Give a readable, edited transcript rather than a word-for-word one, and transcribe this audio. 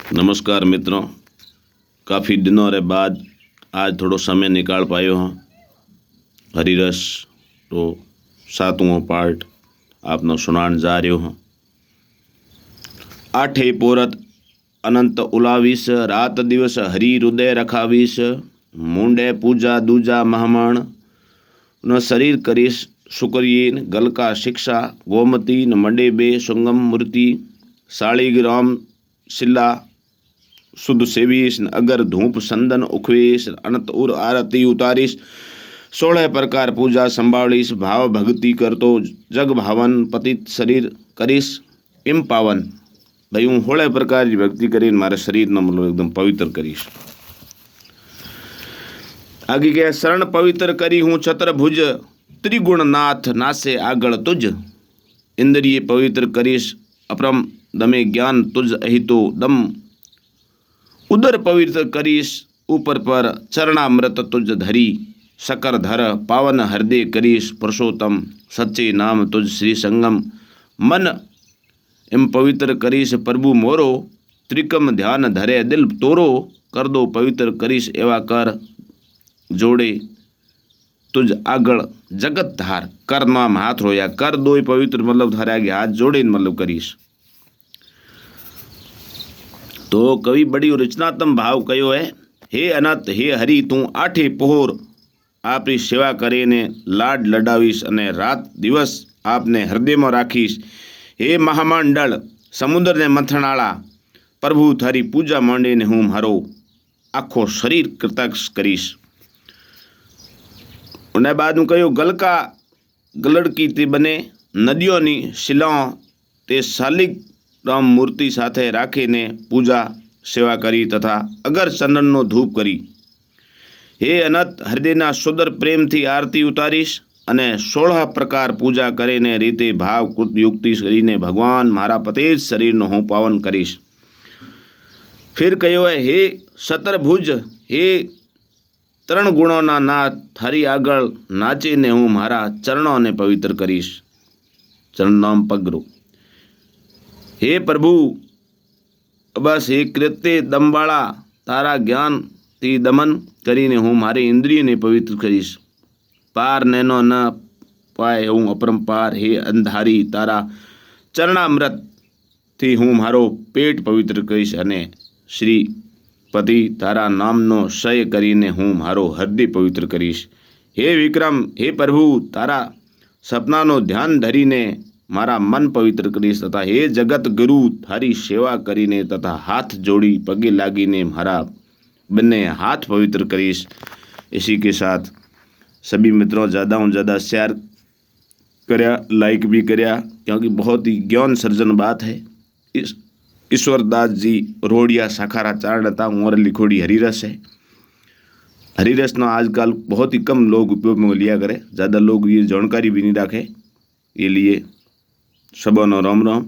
नमस्कार मित्रों, काफ़ी दिनों रे बाद आज थोड़ो समय निकाल पायो हूँ। हरिरस तो 7वां पार्ट आपने सुनान जा रही हूँ। आठे पोरत अनंत उलावीस, रात दिवस हरि हृदय रखावीस। मुंडे पूजा दूजा महामण, न शरीर करीश शुक्रियन। गल का शिक्षा गोमती, न मंडे बे सुंगम मूर्ति। सालिग्राम शिला शुद्ध सेवीस, अगर धूप संदन उखवेश। अनंत उर आरती उतारीश, 16 प्रकार पूजा संभाळीश। भाव भक्ति कर तो जग भावन, पतित शरीर करीश इम पावन। भाई हूँ 16 प्रकार की भक्ति करीने मारे शरीर ने मतलब एकदम पवित्र करीश। आगे क्या, शरण पवित्र करी हूँ छत्रभुज। त्रिगुणनाथ नासे आगळ तुझ। इंद्रिय पवित्र करीश अपरम दमे ज्ञान तुझ अहितो दम। उदर पवित्र करीश ऊपर पर चरणामृत तुझ धरी। शकर धर पावन हृदय करीश पुरुषोत्तम। सच्चे नाम तुझ श्री संगम। मन इम पवित्र करीश प्रभु मोरो। त्रिकम ध्यान धरे दिल तोरो। कर दो पवित्र करीश एवा कर जोड़े तुझ आगळ जगत धार। कर नाम हाथ रोया, कर दो पवित्र मतलब थारे आगे हाथ जोड़े मतलब करीश। तो कवि बड़ी रचनात्मक भाव कयो है। हे अनंत हे हरि तू आठे पोहर आपरी सेवा करे ने लाड लडावीश अने रात दिवस आपने हृदय में राखीश। हे महामंडल समुद्र ने मंथनाला, प्रभु थारी पूजा मांडे ने हूँ मारो आखो शरीर कृतज्ञ करीश। उन्हें बाद में कहो, गल का गलड़की ते बने नदियों नी शिलाओं ते शालिग्राम मूर्ति साथे राखीने पूजा सेवा करी तथा अगर चंदननो धूप करी। हे अनंत हृदयना सुंदर प्रेम थी आरती उतारीश अने 16 प्रकार पूजा करीने रीते भाव कृत युक्ति करीने भगवान मारा पतेज शरीर नो हूँ पावन करीश। फिर कहो है, हे शतरभुज हे त्रण गुणों ना नाथ थारी आगळ नाचे ने हूँ मारा चरणों ने पवित्र करीश। चरण नाम पगरो। हे प्रभु बस हे कृत्य दमवाला तारा ज्ञान ती दमन करीने हूँ मारे इंद्रिय ने पवित्र करीश। पार नैनो न पाए हूँ अपरंपार। हे अंधारी तारा चरणामृत थी हूँ मारो पेट पवित्र करीश अने श्री पति तारा नामनो शय करीने हूँ मारो हृदय पवित्र करीश। हे विक्रम हे प्रभु तारा सपनानो ध्यान धरीने मारा मन पवित्र करीश तथा हे जगत गुरु थारी सेवा करीने तथा हाथ जोड़ी पगे लागिने मारा बन्ने हाथ पवित्र करीश। इसी के साथ सभी मित्रों ज़्यादा से ज़्यादा शेयर करया, लाइक भी करया, क्योंकि बहुत ही ज्ञान सर्जन बात है। इस ईश्वरदास जी रोडिया साखारा चारणता उमर लिखोड़ी हरिरस है। हरिरस ना आजकल बहुत ही कम लोग उपयोग में लिया करे, ज़्यादा लोग ये जानकारी भी नहीं रखे। ये लिए सबनो राम राम।